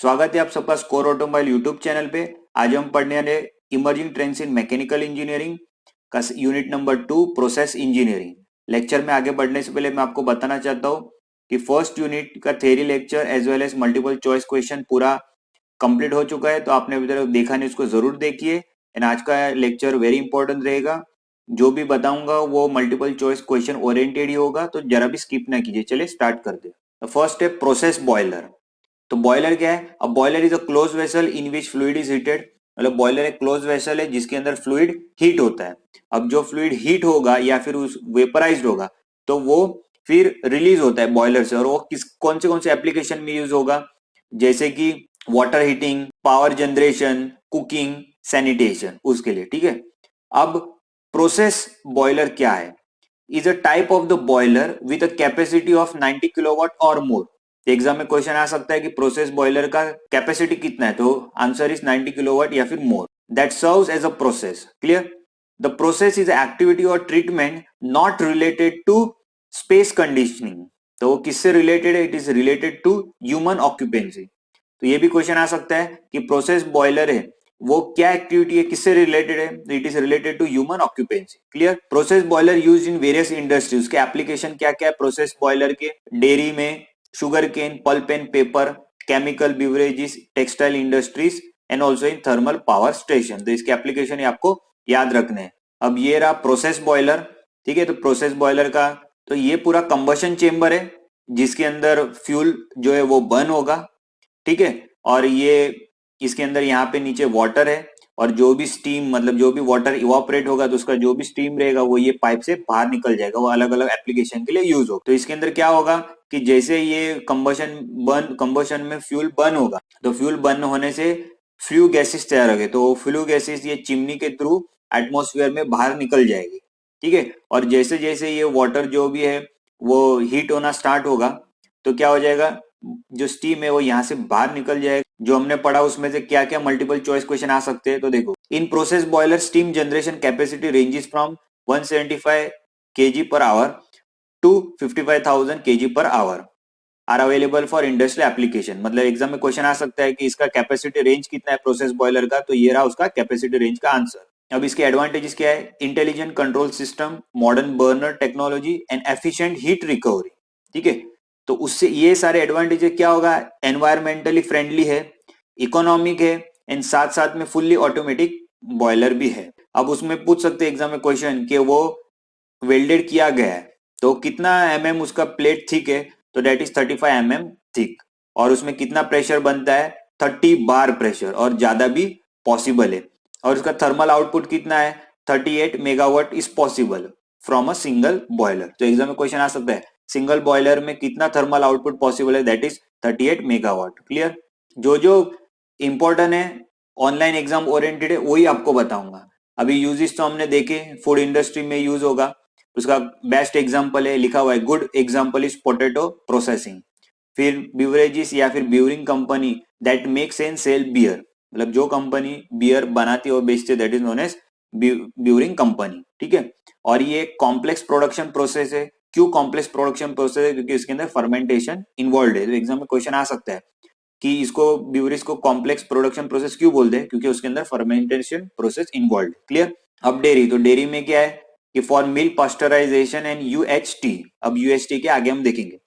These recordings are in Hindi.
स्वागत है आप सबका स्कोर ऑटोमोबाइल यूट्यूब चैनल पे। आज हम पढ़ने वाले emerging trends in mechanical engineering का unit number 2 process engineering. Lecture में आगे बढ़ने से पहले मैं आपको बताना चाहता हूँ कि फर्स्ट यूनिट का theory lecture as well as multiple choice question पूरा कंप्लीट हो चुका है, तो आपने अभी तक देखा नहीं उसको जरूर देखिए। एंड आज का लेक्चर वेरी इंपॉर्टेंट रहेगा। जो भी बताऊंगा वो मल्टीपल चॉइस क्वेश्चन ओरिएंटेड ही होगा, तो जरा भी स्किप ना कीजिए। चलिए स्टार्ट करते हैं। फर्स्ट है प्रोसेस बॉयलर। तो बॉयलर क्या है? अब boiler is a close vessel in which fluid is heated. मतलब बॉयलर एक क्लोज वेसल है जिसके अंदर फ्लूइड हीट होता है। अब जो फ्लूइड हीट होगा या फिर उस वेपराइज्ड होगा तो वो फिर रिलीज होता है बॉयलर से, और वो कौन से एप्लीकेशन में यूज होगा, जैसे कि water heating, power generation, cooking, sanitation, उसके लिए। ठीक है। अब प्रोसेस बॉयलर क्या है? Is a type of the boiler with a capacity of 90 kilowatt और मोर। एग्जाम में क्वेश्चन आ सकता है कि प्रोसेस बॉयलर का कैपेसिटी कितना है, तो आंसर इज 90 किलोवाट या फिर more. That serves as a process. Clear? The process is activity और treatment not related to space conditioning. तो वो किससे रिलेटेड है? It is related to human occupancy. तो ये भी क्वेश्चन आ सकता है कि प्रोसेस बॉयलर है वो क्या एक्टिविटी है, किससे रिलेटेड है? It is related to human occupancy. Clear? Process boiler use in various industries. के एप्लीकेशन क्या क्या है प्रोसेस बॉयलर के? डेयरी में, sugar cane, pulp and paper, chemical beverages, textile industries and also in thermal power station. तो इसके एप्लीकेशन आपको याद रखने हैं। अब ये रहा प्रोसेस बॉयलर। ठीक है। तो प्रोसेस बॉयलर का तो ये पूरा कंबशन चेम्बर है जिसके अंदर फ्यूल जो है वो बर्न होगा। ठीक है। और ये इसके अंदर यहाँ पे नीचे वाटर है, और जो भी स्टीम मतलब जो भी वाटर इवापोरेट होगा तो उसका जो भी स्टीम रहेगा वो ये पाइप से बाहर निकल जाएगा, वो अलग अलग एप्लीकेशन के लिए यूज होगा। तो इसके अंदर क्या होगा कि जैसे ये कंबशन में फ्यूल बर्न होगा, तो फ्यूल बर्न होने से फ्लू गैसेस तैयार होंगे। तो फ्लू गैसेस ये चिमनी के थ्रू एटमोस्फेयर में बाहर निकल जाएगी। ठीक है। और जैसे जैसे ये वाटर जो भी है वो हीट होना स्टार्ट होगा तो क्या हो जाएगा, जो स्टीम है वो यहाँ से बाहर निकल जाएगा। जो हमने पढ़ा उसमें से क्या क्या मल्टीपल चॉइस क्वेश्चन आ सकते हैं, तो देखो, in process boiler steam generation capacity ranges from 175 kg per hour to 55,000 kg per hour are available for industrial application. मतलब एग्जाम में क्वेश्चन आ सकता है कि इसका कैपेसिटी रेंज कितना है प्रोसेस बॉयलर का, तो ये रहा उसका कैपेसिटी रेंज का आंसर। अब इसके एडवांटेजेस क्या है? Intelligent control system, modern burner technology and efficient heat recovery. ठीक है। तो उससे ये सारे एडवांटेज क्या होगा? एनवायरमेंटली फ्रेंडली है, इकोनॉमिक है, एंड साथ साथ में फुल्ली ऑटोमेटिक बॉयलर भी है। अब उसमें पूछ सकते हैं एग्जाम में क्वेश्चन कि वो वेल्डेड किया गया है तो कितना उसका प्लेट थिक है, तो डेट इज 35 थिक। और उसमें कितना प्रेशर बनता है? 30 बार प्रेशर, और ज्यादा भी पॉसिबल है। और उसका थर्मल आउटपुट कितना है? 38 megawatt is possible from a single boiler. तो एग्जाम में क्वेश्चन आ सकता है सिंगल बॉयलर में कितना थर्मल आउटपुट पॉसिबल है, दैट इज 38 मेगावाट। क्लियर? जो जो इंपॉर्टेंट है, ऑनलाइन एग्जाम ओरिएंटेड है, वही आपको बताऊंगा। अभी यूजेस तो हमने देखे, फूड इंडस्ट्री में यूज होगा, उसका बेस्ट एग्जांपल है, लिखा हुआ है good example is potato processing. फिर बिवरेजेस या फिर brewing company that makes and sell beer. मतलब जो कंपनी बियर बनाती है और बेचती है that is known as brewing company. ठीक है। और ये कॉम्प्लेक्स प्रोडक्शन प्रोसेस है। क्यों कॉम्प्लेक्स प्रोडक्शन प्रोसेस है? क्योंकि इसके अंदर फर्मेंटेशन इन्वॉल्व है। तो एग्जाम में क्वेश्चन आ सकता है कि इसको ब्यूरेज को कॉम्प्लेक्स प्रोडक्शन प्रोसेस क्यों बोलते हैं? क्योंकि उसके अंदर फर्मेंटेशन प्रोसेस इन्वॉल्व। क्लियर? अब डेयरी, तो डेयरी में क्या है कि for milk pasteurisation and UHT. अब यूएचटी के आगे हम देखेंगे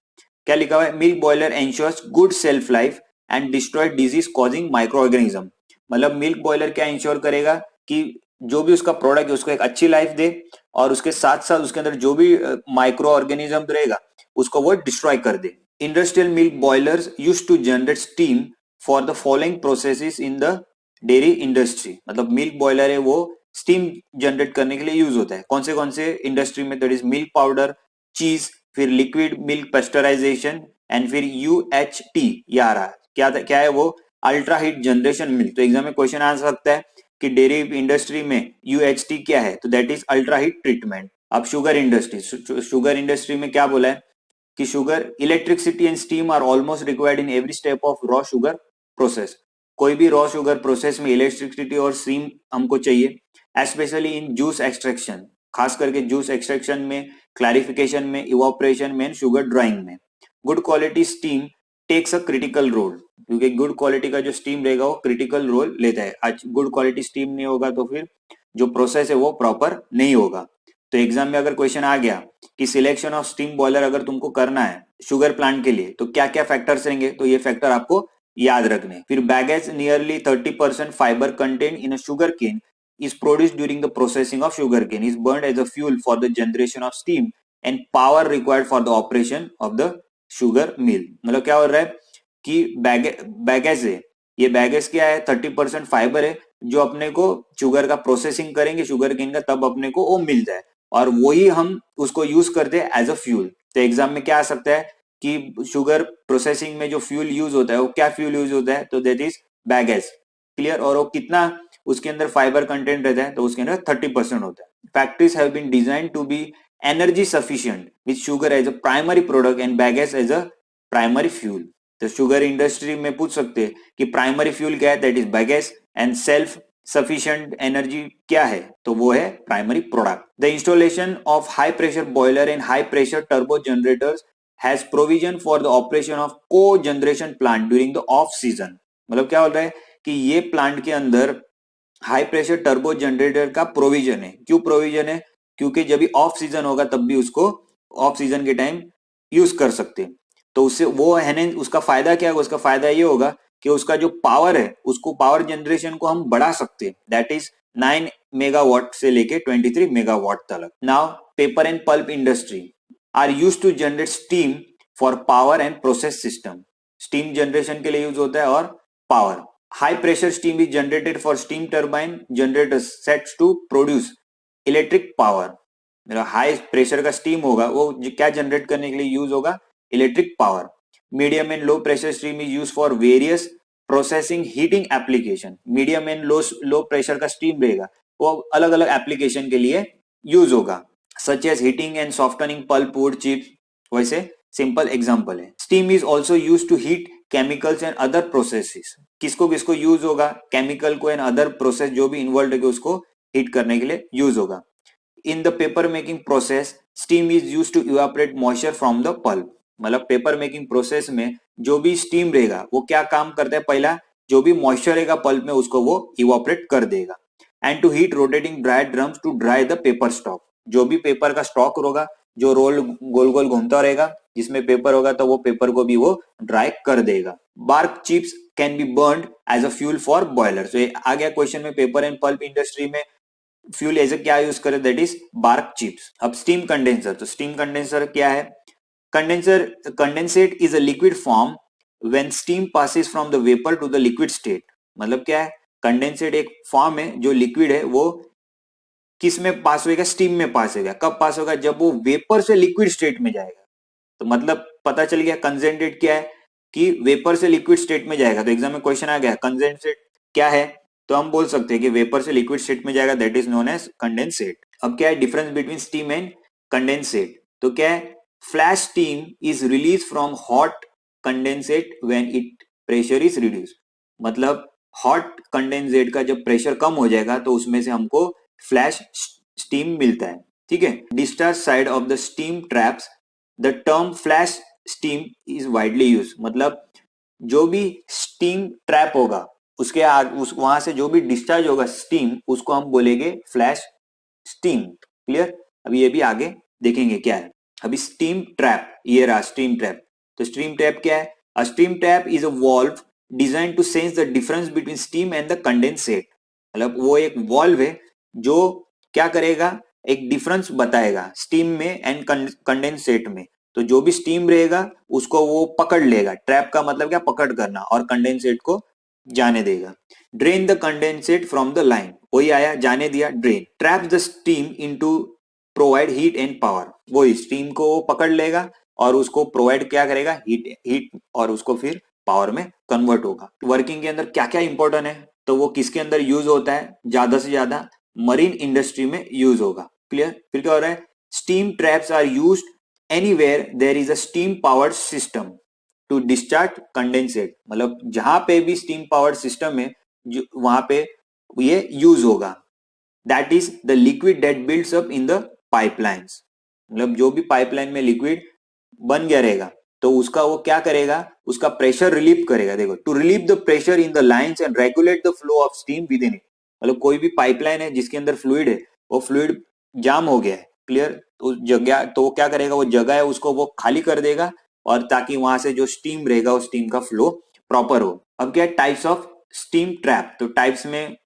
क्या लिखा हुआ है। Milk boiler ensures good shelf life and destroy disease causing micro organism. मतलब मिल्क बॉयलर क्या इंश्योर करेगा कि जो भी उसका प्रोडक्ट है उसको एक अच्छी लाइफ दे, और उसके साथ साथ उसके अंदर जो भी माइक्रो ऑर्गेनिज्म रहेगा उसको वो डिस्ट्रॉय कर दे। Industrial milk boilers used to generate steam for the following processes in the dairy industry. मतलब मिल्क बॉयलर है वो स्टीम जनरेट करने के लिए यूज होता है। कौन से इंडस्ट्री में? दैट इज मिल्क पाउडर, चीज, फिर लिक्विड मिल्क पेस्चराइजेशन, एंड फिर यूएचटी। ये आ रहा है क्या है वो? Ultra heat generation milk. तो एग्जाम में क्वेश्चन आ सकता है कि डेयरी इंडस्ट्री में यूएचटी क्या है, तो that is ultra heat treatment. अब शुगर इंडस्ट्री में क्या बोला है कि sugar electricity and steam are almost required in every step of raw sugar process. कोई भी रॉ शुगर प्रोसेस में इलेक्ट्रिसिटी और स्टीम हमको चाहिए, एस्पेशली इन जूस एक्सट्रैक्शन, खास करके जूस एक्सट्रैक्शन में, क्लैरिफिकेशन में, इवापोरेशन में, शुगर ड्राइंग में। Good quality steam takes a critical role, क्योंकि गुड क्वालिटी का जो स्टीम रहेगा वो क्रिटिकल रोल लेता है। आज गुड क्वालिटी स्टीम नहीं होगा तो फिर जो प्रोसेस है वो प्रॉपर नहीं होगा। तो एग्जाम में अगर क्वेश्चन आ गया कि सिलेक्शन ऑफ स्टीम बॉयलर अगर तुमको करना है शुगर प्लांट के लिए तो क्या क्या फैक्टर्स रहेंगे, तो ये फैक्टर आपको याद रखने। फिर bagasse nearly 30% fibre content in a sugar cane is produced during the processing of sugarcane is burned as a fuel for the generation of steam and power required for the operation of the sugar mill। मतलब क्या हो रहा है कि बैगेज है, ये बैगेज क्या है, 30% फाइबर है जो अपने को शुगर का प्रोसेसिंग करेंगे शुगर केन का, तब अपने को वो मिलता है और वही हम उसको यूज करते हैं एज अ फ्यूल। तो एग्जाम में क्या आ सकता है कि शुगर प्रोसेसिंग में जो फ्यूल यूज होता है वो क्या फ्यूल यूज होता है, तो दैट इज बैगेज। क्लियर। और वो कितना उसके अंदर फाइबर कंटेंट रहता है, तो उसके अंदर 30% होता है। Factories have been designed to be energy sufficient with sugar as a primary product and bagasse as a primary fuel. तो शुगर इंडस्ट्री में पूछ सकते हैं कि प्राइमरी फ्यूल क्या है, that is bagasse, and self sufficient energy क्या है, तो वो है primary product. The installation of high pressure boiler and high pressure turbo generators has provision for the operation of co generation plant during the off season. मतलब क्या होता है कि ये प्लांट के अंदर हाई प्रेशर टर्बो जनरेटर का प्रोविजन है। क्यों प्रोविजन है, क्योंकि जब भी ऑफ सीजन होगा तब भी उसको ऑफ सीजन के टाइम यूज कर सकते हैं। तो उससे वो है उसका फायदा क्या है, उसका फायदा ये होगा कि उसका जो पावर है उसको पावर जनरेशन को हम बढ़ा सकते हैं, दैट इज 9 मेगावाट से लेके 23 मेगावाट तक। Now paper and pulp industry are use to generate steam for power and process system. Steam generation के लिए यूज होता है और power. High pressure steam is generated for steam turbine generators sets to produce electric power। मेरा हाई प्रेशर का स्टीम होगा वो क्या जनरेट करने के लिए यूज होगा, electric power. Medium and low pressure steam is use for various processing heating application. Medium and low pressure का स्टीम रहेगा वो अलग अलग एप्लीकेशन के लिए यूज होगा, such as heating and softening pulp wood chips. वैसे सिंपल एग्जांपल है। Steam is also use to heat chemicals and other processes. किसको किसको यूज होगा, केमिकल को एंड अदर प्रोसेस जो भी इन्वॉल्व है उसको हीट करने के लिए यूज होगा। In the paper making process steam is use to evaporate moisture from the pulp. मतलब पेपर मेकिंग प्रोसेस में जो भी स्टीम रहेगा वो क्या काम करता है, पहला जो भी मॉइस्चर रहेगा पल्प में उसको वो इवापोरेट कर देगा। And to heat rotating dry drums to dry the paper stock. जो भी पेपर का स्टॉक होगा जो रोल गोल गोल घूमता रहेगा जिसमें पेपर होगा तो वो पेपर को भी वो ड्राई कर देगा। Bark chips can be burned as a fuel for boiler. तो आ गया क्वेश्चन में पेपर एंड पल्प इंडस्ट्री में फ्यूल एज क्या यूज करे, दैट इज बार्क चिप्स। अब स्टीम कंडेंसर, तो स्टीम कंडेंसर क्या है, condensate is a liquid form when steam passes from the vapour to the liquid state. मतलब क्या है, कंडेंसेट एक फॉर्म है जो लिक्विड है वो किस में पास होगा, स्टीम में पास होगा। कब पास होगा, जब वो वेपर से लिक्विड स्टेट में जाएगा। तो मतलब पता चल गया कंडेंसेट क्या है कि वेपर से लिक्विड स्टेट में जाएगा। तो एग्जाम में क्वेश्चन आ गया कंडेंसेट क्या है, तो हम बोल सकते हैं कि वेपर से लिक्विड स्टेट में जाएगा, that is known as condensate. अब क्या है difference between steam and condensate, तो क्या है, flash steam is release from hot condensate when it pressure is reduce. मतलब हॉट कंडेंसेट का जब प्रेशर कम हो जाएगा तो उसमें से हमको फ्लैश स्टीम मिलता है। ठीक है। Discharge side of the steam traps the term flash steam is widely use. मतलब जो भी स्टीम ट्रैप होगा उसके वहां से जो भी डिस्चार्ज होगा स्टीम उसको हम बोलेंगे फ्लैश स्टीम। क्लियर। अभी ये भी आगे देखेंगे क्या है। अभी स्टीम ट्रैप, ये रहा स्टीम ट्रैप। तो स्टीम ट्रैप क्या है, a steam trap is a valve design to sense the difference between steam and the condensate. मतलब वो एक वॉल्व है जो क्या करेगा, एक डिफरेंस बताएगा स्टीम में एंड कंडेंसेट में। तो जो भी स्टीम रहेगा उसको वो पकड़ लेगा, ट्रैप का मतलब क्या, पकड़ करना, और कंडेंसेट को जाने देगा। Drain the condensate from the line, वही आया जाने दिया, drain. Trap the steam into provide heat and power, वही स्टीम को वो पकड़ लेगा और उसको प्रोवाइड क्या करेगा, हीट और उसको फिर पावर में कन्वर्ट होगा। वर्किंग के अंदर क्या क्या इंपॉर्टेंट है, तो वो किसके अंदर यूज होता है, ज्यादा से ज्यादा मरीन इंडस्ट्री में यूज होगा। क्लियर। फिर क्या हो रहा है, steam traps are used anywhere there is a steam powered system to discharge condensate। मतलब जहां पे भी स्टीम पावर्ड सिस्टम है वहां पे ये यूज होगा। That is the liquid that builds up in the pipelines. मतलब जो भी पाइपलाइन में लिक्विड बन गया रहेगा तो उसका वो क्या करेगा, उसका प्रेशर रिलीव करेगा। देखो, to relieve the pressure in the lines and regulate the flow of steam within it. मतलब कोई भी पाइपलाइन है जिसके अंदर फ्लूइड है, वो फ्लूइड जाम हो गया है, क्लियर, तो उस जगह तो वो क्या करेगा, वो जगह है उसको वो खाली कर देगा, और ताकि वहां से जो स्टीम रहेगा उस स्टीम का फ्लो प्रॉपर हो। अब क्या है, टाइप्स ऑफ स्टीम ट्रैप। तो टाइप्स में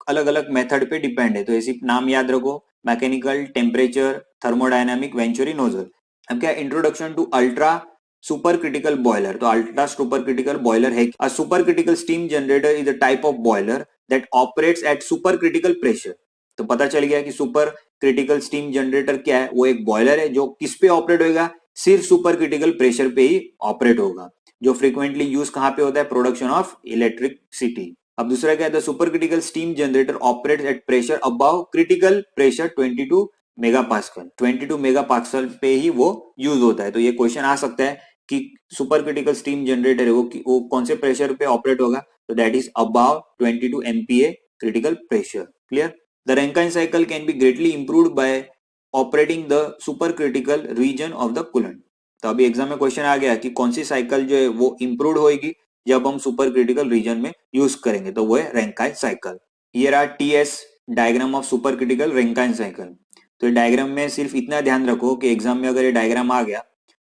अलग अलग मेथड पे डिपेंड है, तो ऐसी नाम याद रखो, mechanical, temperature, thermodynamic, venturi, nozzle. अब क्या, introduction to ultra super critical boiler. तो अल्ट्रा सुपर क्रिटिकल बॉयलर है, a super critical steam generator is a type of boiler that operates at super critical pressure. तो पता चल गया कि सुपर क्रिटिकल स्टीम जनरेटर क्या है, वो एक बॉयलर है जो किस पे ऑपरेट होगा, सिर्फ सुपर क्रिटिकल प्रेशर पे ही ऑपरेट होगा, जो फ्रीक्वेंटली यूज कहां पे होता है, प्रोडक्शन ऑफ इलेक्ट्रिसिटी। अब दूसरा क्या है, the super critical steam generator operates at pressure above critical pressure 22 megapascal. 22 megapascal पे ही वो यूज होता है। तो ये क्वेश्चन आ सकता है कि सुपर क्रिटिकल स्टीम जनरेटर है वो कौन से प्रेशर पे ऑपरेट होगा, तो that is above 22 MPa critical pressure, clear. The Rankine cycle can be greatly improved bye operating the super critical reason of the coolant. तो अभी एग्जाम में क्वेश्चन आ गया कि कौन सी साइकिल जो है वो इंप्रूव होगी जब हम सुपर क्रिटिकल रीजन में यूज करेंगे, तो वो है Rankine cycle. Here are T S diagram of super critical Rankine cycle. तो डायग्राम में सिर्फ इतना ध्यान रखो कि एग्जाम में अगर ये डायग्राम आ गया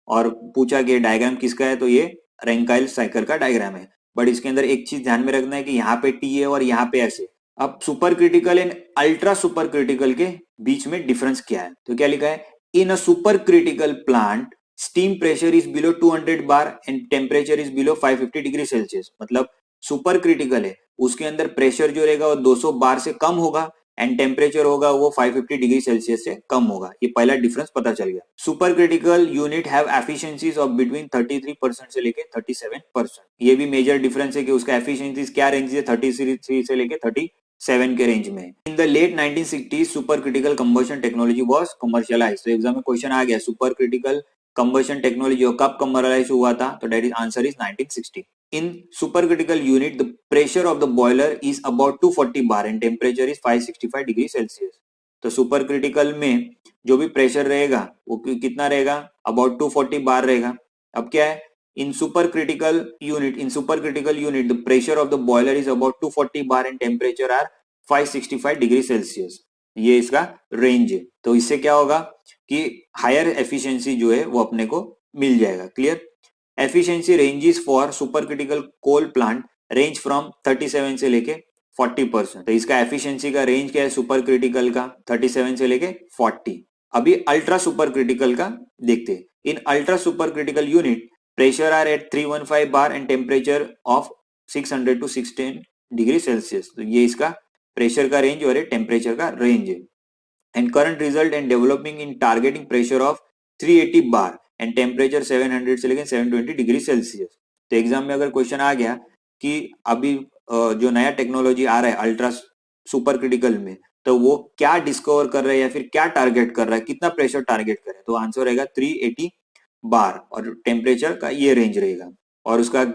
और पूछा कि डायग्राम किसका है, तो ये रैंकाइन साइकिल का डायग्राम है। बट इसके अंदर एक चीज ध्यान में रखना है कि यहाँ पे टी है और यहाँ पे ऐसे। अब super critical and ultra super critical के बीच में डिफरेंस क्या है, तो क्या लिखा है, in a super critical plant steam pressure is below 200 bar and temperature is below 550 degree Celsius. मतलब सुपर क्रिटिकल है, उसके अंदर प्रेशर जो रहेगा वो 200 बार से कम होगा एंड टेम्परेचर होगा वो 550 डिग्री सेल्सियस से कम होगा। ये पहला डिफरेंस पता चल गया। Super critical unit have efficiencies of between 33% से लेके 37%। ये भी मेजर डिफरेंस है कि उसका एफिशिएंसीज क्या रेंज है, 33 से लेके 37 के रेंज में। In the late 1960s super critical combustion technology was commercialised. तो एग्जाम में क्वेश्चन आ गया सुपर क्रिटिकल कंबशन टेक्नोलॉजी कब कमर्शियलाइज हुआ था, तो that is answer is 1960। In supercritical unit, the pressure of the boiler is about 240 bar and temperature is 565 degree Celsius. तो सुपर क्रिटिकल में जो भी प्रेशर रहेगा वो कितना रहेगा, अबाउट 240 बार रहेगा। अब क्या है, in super critical unit the pressure of the boiler is about 240 bar and temperature are 565 degree Celsius. ये इसका रेंज है। तो इससे क्या होगा कि हायर एफिशिएंसी जो है वो अपने को मिल जाएगा, clear. Efficiency ranges for super critical coal plant range from 37 से लेके 40%। तो इसका एफिशिएंसी का रेंज क्या है सुपर क्रिटिकल का, 37 से लेके 40। अभी अल्ट्रा सुपर क्रिटिकल का देखते हैं। In ultra super critical unit pressure are at 315 bar and temperature of 600 to 16 degree Celsius. तो ये इसका प्रेशर का रेंज और टेम्परेचर का रेंज है। And current result and developing in targeting pressure of 380 bar and temperature 700 से लेकर 720 डिग्री सेल्सियस। तो एग्जाम में अगर क्वेश्चन आ गया कि अभी जो नया टेक्नोलॉजी आ रहा है अल्ट्रा सुपर क्रिटिकल में, तो वो क्या डिस्कवर कर रहा है या फिर क्या टारगेट कर रहा है, कितना प्रेशर टारगेट कर रहा है, तो आंसर रहेगा 380 बार और टेम्परेचर का ये रेंज रहेगा। और उसका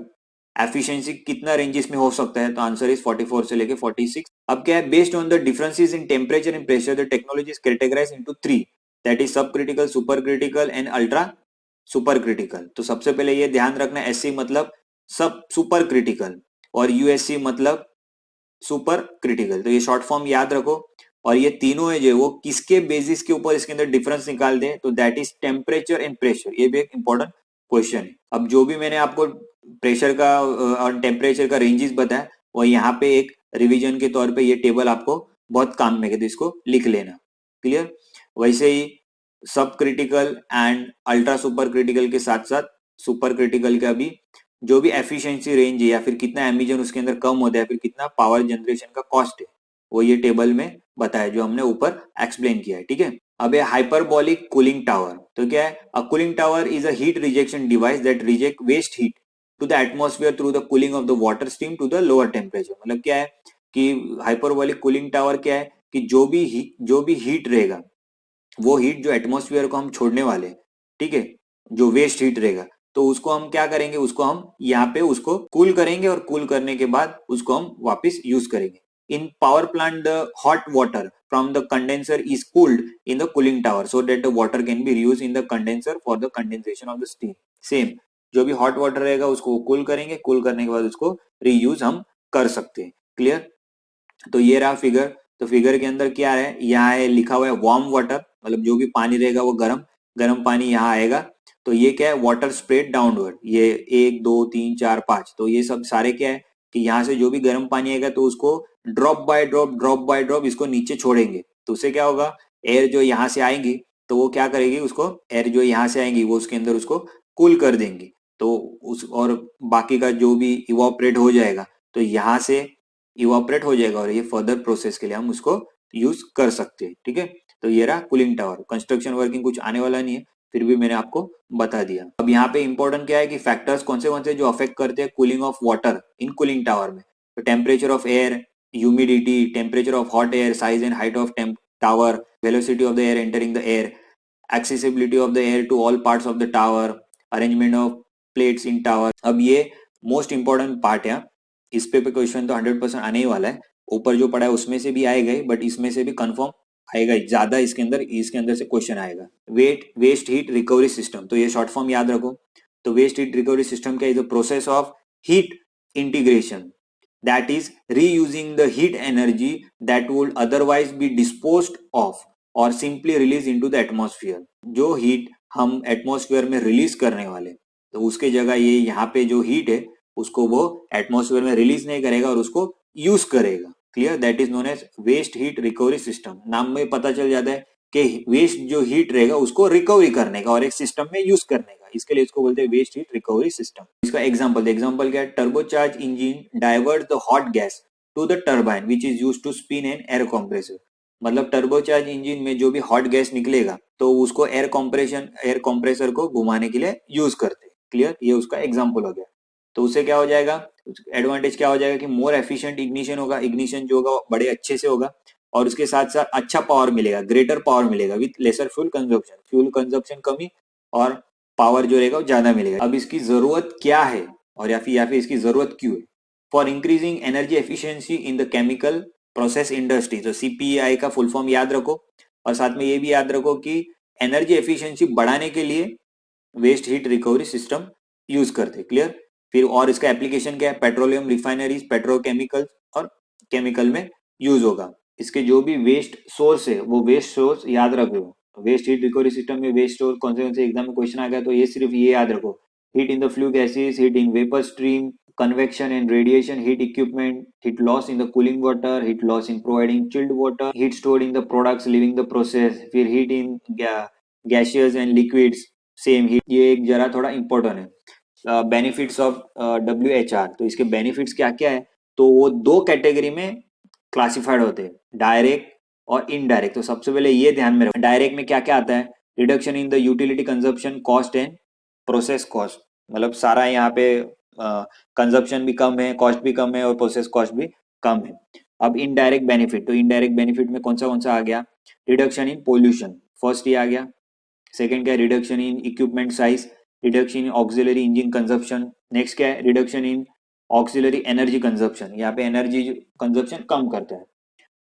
एफिशिएंसी कितना रेंजेस में हो सकता है, तो आंसर इज 44 से लेके 46। अब क्या है, based on the differences in temperature and pressure the technology is categorised into 3, that is sub critical, super critical and ultra super critical. तो सबसे पहले ये ध्यान रखना, एससी मतलब सब सुपर क्रिटिकल और यूएससी मतलब सुपर क्रिटिकल। तो ये शॉर्ट फॉर्म याद रखो। और ये तीनों है जो वो किसके बेसिस के ऊपर इसके अंदर डिफरेंस निकाल दे, तो that is temperature and pressure. ये भी एक इंपॉर्टेंट क्वेश्चन है। अब जो भी मैंने आपको प्रेशर का और टेम्परेचर का रेंजेस बताया वो यहाँ पे एक रिवीजन के तौर पे ये टेबल आपको बहुत काम में, तो इसको लिख लेना, क्लियर। वैसे ही सब critical and ultra super critical के साथ साथ सुपर क्रिटिकल का भी जो भी एफिशिएंसी रेंज है या फिर कितना एमिजन उसके अंदर कम होता है, फिर कितना पावर जनरेशन का कॉस्ट है, वो ये टेबल में बताया जो हमने ऊपर एक्सप्लेन किया है, ठीक है। अब है हाइपरबॉलिक कूलिंग टावर। तो क्या है, a cooling tower is a heat rejection device that reject waste heat to the atmosphere through the cooling of the water steam to the lower temperature. मतलब क्या है कि हाइपरबॉलिक कूलिंग टावर क्या है कि जो भी हीट रहेगा वो हीट जो एटमॉस्फेयर को हम छोड़ने वाले, ठीक है, जो वेस्ट हीट रहेगा, तो उसको हम क्या करेंगे, उसको हम यहाँ पे उसको कूल करेंगे और कूल करने के बाद उसको हम वापस यूज करेंगे। In power plant the hot water from the condenser is cooled in the cooling tower so that the water can be reused in the condenser for the condensation of the steam. Same जो भी हॉट वाटर रहेगा उसको कूल करेंगे, कूल करने के बाद उसको रीयूज हम कर सकते हैं। क्लियर? तो ये रहा फिगर। तो फिगर के अंदर क्या है, यहाँ है लिखा हुआ है वार्म वाटर, मतलब जो भी पानी रहेगा वो गर्म गर्म पानी यहाँ आएगा। तो ये क्या है, वाटर स्प्रेड डाउनवर्ड, ये 1 2 3 4 5, तो ये सब सारे क्या है कि यहाँ से जो भी गर्म पानी आएगा तो उसको ड्रॉप बाय ड्रॉप इसको नीचे छोड़ेंगे। तो उससे क्या होगा, एयर जो यहाँ से आएंगी तो वो क्या करेगी, उसको एयर जो यहाँ से आएंगी वो उसके अंदर उसको कूल कर देंगी। तो उस और बाकी का जो भी इवापोरेट हो जाएगा तो यहाँ से इवापोरेट हो जाएगा और ये फर्दर प्रोसेस के लिए हम उसको यूज कर सकते हैं। ठीक है, तो ये रहा कूलिंग टावर। कंस्ट्रक्शन वर्किंग कुछ आने वाला नहीं है, फिर भी मैंने आपको बता दिया। अब यहाँ पे इंपॉर्टेंट क्या है कि फैक्टर्स कौन से जो अफेक्ट करते हैं cooling of water in cooling tower में। तो temperature of air, humidity, temperature of hot air, size and height of tower, velocity of the air entering the air, accessibility of the air to all parts of the tower, arrangement of plates in tower। अब ये मोस्ट इंपॉर्टेंट पार्ट है, इस पे क्वेश्चन तो 100% आने ही वाला है। ऊपर जो पढ़ा है उसमें से भी आएगा ही, बट इसमें से भी कंफर्म आएगा ही, ज्यादा इसके अंदर से क्वेश्चन आएगा। वेस्ट हीट रिकवरी सिस्टम, तो ये शॉर्ट फॉर्म याद रखो। तो वेस्ट हीट रिकवरी सिस्टम क्या, is the process of heat integration, that is reusing the heat energy that would otherwise be disposed of और simply release into the atmosphere. जो हीट हम एटमॉस्फेयर में रिलीज करने वाले तो उसके जगह ये यहाँ पे जो हीट है उसको वो एटमॉस्फेयर में रिलीज नहीं करेगा और उसको यूज करेगा। Clear? That is known as waste heat recovery system. नाम में पता चल जाता है कि वेस्ट जो हीट रहेगा उसको रिकवरी करने का और एक सिस्टम में यूज करने का, इसके लिए इसको बोलते हैं वेस्ट हीट रिकवरी सिस्टम। इसका एग्जांपल क्या है, turbocharge engine divert the hot gas to the turbine which is used to spin an air compressor. मतलब टर्बोचार्ज इंजन में जो भी हॉट गैस निकलेगा तो उसको एयर कंप्रेसर को घुमाने के लिए यूज करते हैं। क्लियर? ये उसका एग्जांपल हो गया। तो उससे क्या हो जाएगा, एडवांटेज क्या हो जाएगा कि मोर एफिशिएंट इग्निशन होगा, इग्निशन जो होगा बड़े अच्छे से होगा और उसके साथ साथ अच्छा पावर मिलेगा, ग्रेटर पावर मिलेगा विथ लेसर फ्यूल कंजप्शन कमी और पावर जो रहेगा वो ज्यादा मिलेगा। अब इसकी जरूरत क्या है और या फिर इसकी जरूरत क्यों है, for increasing energy efficiency in the chemical process industry. तो सीपीआई का फुल फॉर्म याद रखो और साथ में ये भी याद रखो कि एनर्जी एफिशिएंसी बढ़ाने के लिए waste heat recovery system use करते। क्लियर? फिर और इसका एप्लीकेशन क्या है, पेट्रोलियम रिफाइनरीज, पेट्रोकेमिकल्स और केमिकल में यूज होगा। इसके जो भी वेस्ट सोर्स है वो वेस्ट सोर्स याद रखो। वेस्ट हीट रिकवरी सिस्टम में वेस्ट सोर्स कौन से एग्जाम में क्वेश्चन आ गया तो ये सिर्फ ये याद रखो, heat in the flue gases, heat in vapour stream, convection and radiation, heat equipment, heat loss in the cooling water, heat loss in providing chilled water, heat stored in the products leaving the process, फिर heat in gaseous and liquids, same heat। ये एक जरा थोड़ा important है। बेनिफिट्स ऑफ WHR, तो इसके बेनिफिट्स क्या क्या है, तो वो दो कैटेगरी में क्लासिफाइड होते हैं, डायरेक्ट और इनडायरेक्ट। तो सबसे पहले ये ध्यान में रखो, डायरेक्ट में क्या क्या आता है, reduction in the utility consumption cost and process cost, मतलब सारा यहाँ पे कंजप्शन भी कम है, कॉस्ट भी कम है और प्रोसेस कॉस्ट भी कम है। अब इनडायरेक्ट बेनिफिट, तो इनडायरेक्ट बेनिफिट में कौन सा आ गया, रिडक्शन इन पोल्यूशन, फर्स्ट ये आ गया। सेकंड क्या है, reduction in equipment size, reduction in auxiliary engine consumption. Next क्या है, reduction in auxiliary energy consumption, यहाँ पे एनर्जी कंजप्शन कम करता है।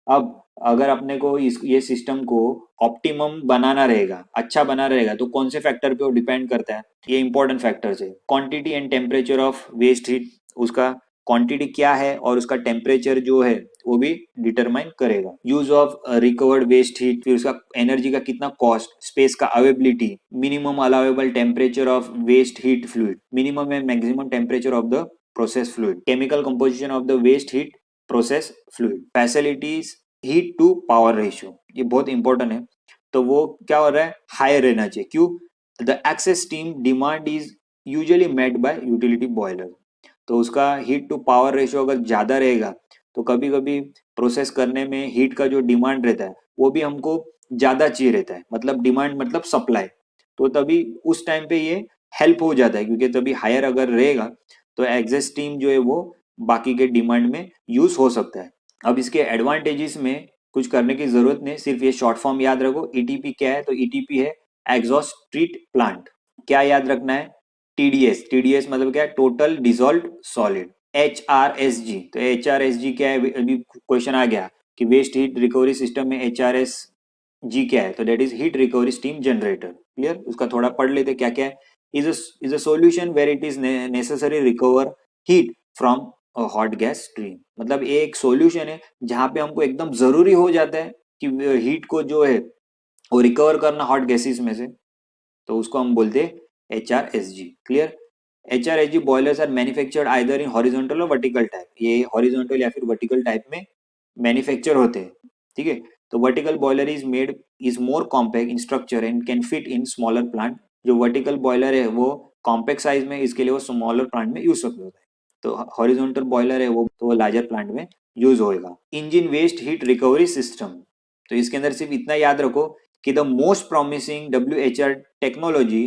अब अगर अपने को ये सिस्टम को ऑप्टिमम बनाना रहेगा, अच्छा बना रहेगा, तो कौन से फैक्टर पे वो डिपेंड करता है, ये इंपॉर्टेंट फैक्टर्स है। Quantity and temperature of waste heat, उसका क्वांटिटी क्या है और उसका टेम्परेचर जो है वो भी डिटरमाइन करेगा। Use of recovered waste heat, फिर उसका एनर्जी का कितना कॉस्ट, स्पेस का availability, minimum allowable temperature of waste heat fluid, minimum and maximum temperature of the process fluid, chemical composition of the waste heat process fluid, facilities, heat to power ratio, ये बहुत इंपॉर्टेंट है। तो वो क्या हो रहा है, हायर रहना चाहिए। क्यों? The excess steam demand is usually met by utility boiler. तो उसका हीट टू पावर रेशियो अगर ज्यादा रहेगा तो कभी कभी प्रोसेस करने में हीट का जो डिमांड रहता है वो भी हमको ज्यादा चाहिए रहता है, मतलब डिमांड मतलब सप्लाई, तो तभी उस टाइम पे ये हेल्प हो जाता है, क्योंकि तभी हायर अगर रहेगा तो एग्जॉस्ट स्टीम जो है वो बाकी के डिमांड में यूज हो सकता है। अब इसके एडवांटेजेस में कुछ करने की जरूरत नहीं, सिर्फ ये शॉर्ट फॉर्म याद रखो। ईटीपी क्या है, तो ईटीपी है एग्जॉस्ट ट्रीट प्लांट। क्या याद रखना है, टीडीएस मतलब क्या है, टोटल डिसॉल्व्ड सॉलिड। HRSG, तो HRSG क्या है, अभी क्वेश्चन आ गया कि वेस्ट हीट रिकवरी सिस्टम में HRSG क्या है, तो that is heat recovery steam generator. Clear? उसका थोड़ा पढ़ लेते क्या क्या है। is a solution where it is necessary recover heat from a hot gas stream। मतलब ये एक सॉल्यूशन है जहां पे हमको एकदम जरूरी हो जाता है कि हीट को जो है वो रिकवर करना हॉट गैसेस में से, तो उसको हम बोलते हैं HRSG। Clear. HRSG boilers are manufactured either in horizontal और वर्टिकल टाइप, ये हॉरिजॉन्टल या फिर वर्टिकल टाइप में मैन्युफैक्चर होते हैं। ठीक है, तो vertical boiler is more compact in structure and can fit in smaller plant. जो वर्टिकल बॉयलर है वो कॉम्पैक्ट साइज में, इसके लिए वो स्मॉलर प्लांट में यूज होता है। तो हॉरिजॉन्टल बॉयलर है वो तो लार्जर प्लांट में यूज होएगा। Engine waste heat recovery system, तो इसके अंदर सिर्फ इतना याद रखो कि the most promising WHR technology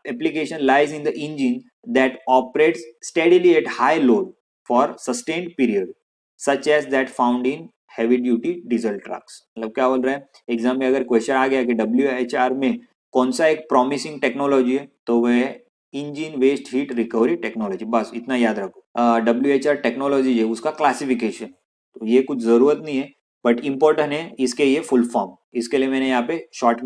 application lies in the engine that operates steadily at high load for sustained period, such as that found in heavy duty diesel trucks। मतलब क्या बोल रहे हैं, एग्जाम में अगर क्वेश्चन आ गया कि WHR में कौन सा एक प्रॉमिसिंग टेक्नोलॉजी है, तो वह है engine waste heat recovery technology. बस इतना याद रखो। WHR टेक्नोलॉजी है उसका क्लासिफिकेशन, तो ये कुछ जरूरत नहीं है बट इंपॉर्टेंट है इसके ये फुल फॉर्म। इसके लिए मैंने यहाँ पे शॉर्ट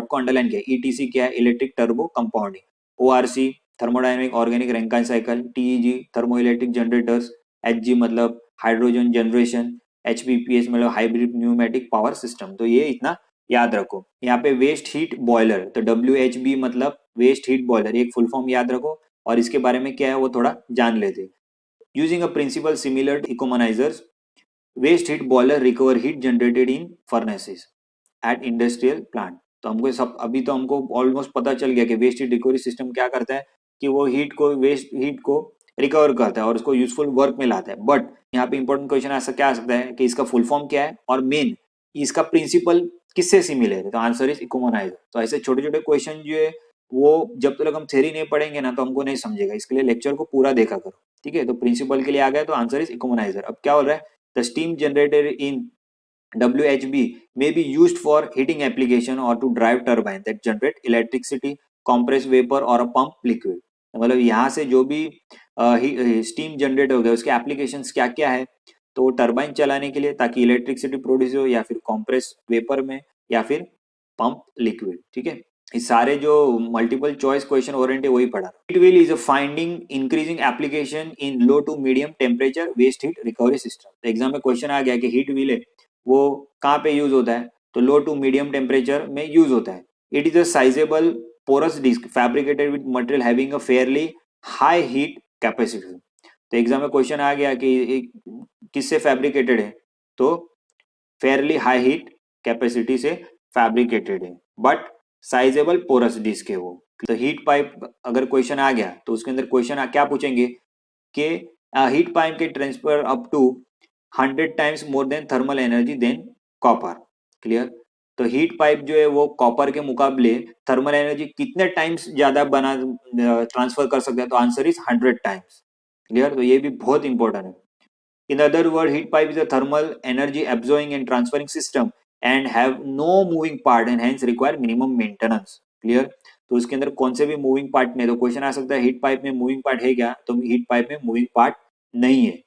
को अंडरलाइन किया। ETC क्या है, electric turbo compounding. ORC thermodynamic organic Rankine cycle. TEG thermo electric generators. HG मतलब हाइड्रोजन जनरेशन। HPPS मतलब हाइब्रिड न्यूमेटिक पावर सिस्टम। तो ये इतना याद रखो। यहाँ पे वेस्ट हीट बॉयलर, तो WHB मतलब वेस्ट हीट बॉयलर, एक फुल फॉर्म याद रखो और इसके बारे में क्या है वो थोड़ा जान लेते। Using a principle similar economisers, waste heat boiler recover heat generated in furnaces at industrial plant. तो हमको सब अभी तो हमको ऑलमोस्ट पता चल गया कि वेस्ट हीट रिकवरी सिस्टम क्या करता है कि वो वेस्ट हीट को रिकवर करता है और उसको यूजफुल वर्क में लाता है। बट यहाँ पे इंपॉर्टेंट क्वेश्चन ऐसा क्या आ सकता है कि इसका फुल फॉर्म क्या है और मेन इसका प्रिंसिपल किससे सिमिलर है, तो आंसर इज इकोमोनाइजर। तो ऐसे छोटे छोटे क्वेश्चन जो है वो जब तक हम थ्योरी नहीं पढ़ेंगे ना तो हमको नहीं समझेगा, इसके लिए लेक्चर को पूरा देखा करो। ठीक है, तो प्रिंसिपल के लिए आ गया तो आंसर इज इकोमोनाइजर। अब क्या हो रहा है, the steam generated in WHB may be used for heating application or to drive turbine that generate electricity, compressed vapor or a pump liquid। मतलब यहाँ से जो भी स्टीम जनरेट हो गया उसके एप्लीकेशंस क्या क्या है, तो टर्बाइन चलाने के लिए ताकि इलेक्ट्रिसिटी प्रोड्यूस हो, या फिर कॉम्प्रेस वेपर में, या फिर पंप लिक्विड। ठीक है, इस सारे जो मल्टीपल चॉइस क्वेश्चन ओरिएंटेड वही पढ़ा। Heat wheel is a finding increasing application in low to medium temperature waste heat recovery system. तो एग्जाम में क्वेश्चन आ गया कि हीट व्हील है वो कहाँ पे यूज होता है, तो लो टू मीडियम टेम्परेचर में यूज होता है। It is a sizeable porous disc fabricated with material having a fairly high heat capacity. तो एग्जाम में क्वेश्चन आ गया कि किससे फैब्रिकेटेड है, तो फेयरली हाई हीट कैपेसिटी से फैब्रिकेटेड है बट साइजेबल पोरस डिस्क है वो। तो हीट पाइप अगर क्वेश्चन आ गया तो उसके अंदर क्वेश्चन क्या पूछेंगे कि हीट पाइप के transfer up to 100 times more than thermal energy than copper. Clear, तो हीट पाइप जो है वो कॉपर के मुकाबले थर्मल एनर्जी कितने टाइम्स ज्यादा बना ट्रांसफर कर सकता है, तो आंसर इज 100 टाइम्स। क्लियर, तो ये भी बहुत इंपॉर्टेंट है। In other word, heat pipe is a thermal energy absorbing and transferring system and have no moving part and hence require minimum maintenance. Clear, तो उसके अंदर कौन से भी मूविंग पार्ट नहीं, तो क्वेश्चन आ सकता है हीट पाइप में मूविंग पार्ट है क्या, तो हीट पाइप में मूविंग पार्ट नहीं है।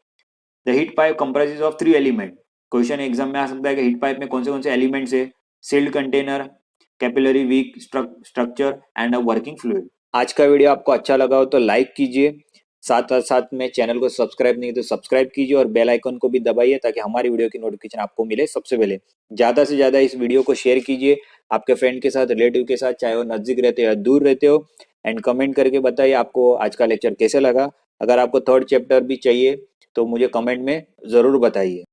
The heat pipe comprises of 3 element. Question exam में आ सकता है कि हीट पाइप में कौन से एलिमेंट्स है, sealed container, capillary wick structure and a working fluid. आज का वीडियो आपको अच्छा लगा हो तो लाइक कीजिए, साथ साथ में चैनल को सब्सक्राइब नहीं तो सब्सक्राइब कीजिए और बेल आइकन को भी दबाइए ताकि हमारी वीडियो की नोटिफिकेशन आपको मिले सबसे पहले। ज्यादा से ज्यादा इस वीडियो को शेयर कीजिए आपके फ्रेंड के साथ, रिलेटिव के साथ, चाहे वो नजदीक रहते हो या दूर रहते हो। एंड कमेंट करके बताइए आपको आज का लेक्चर कैसे लगा। अगर आपको थर्ड चैप्टर भी चाहिए तो मुझे कमेंट में जरूर बताइए।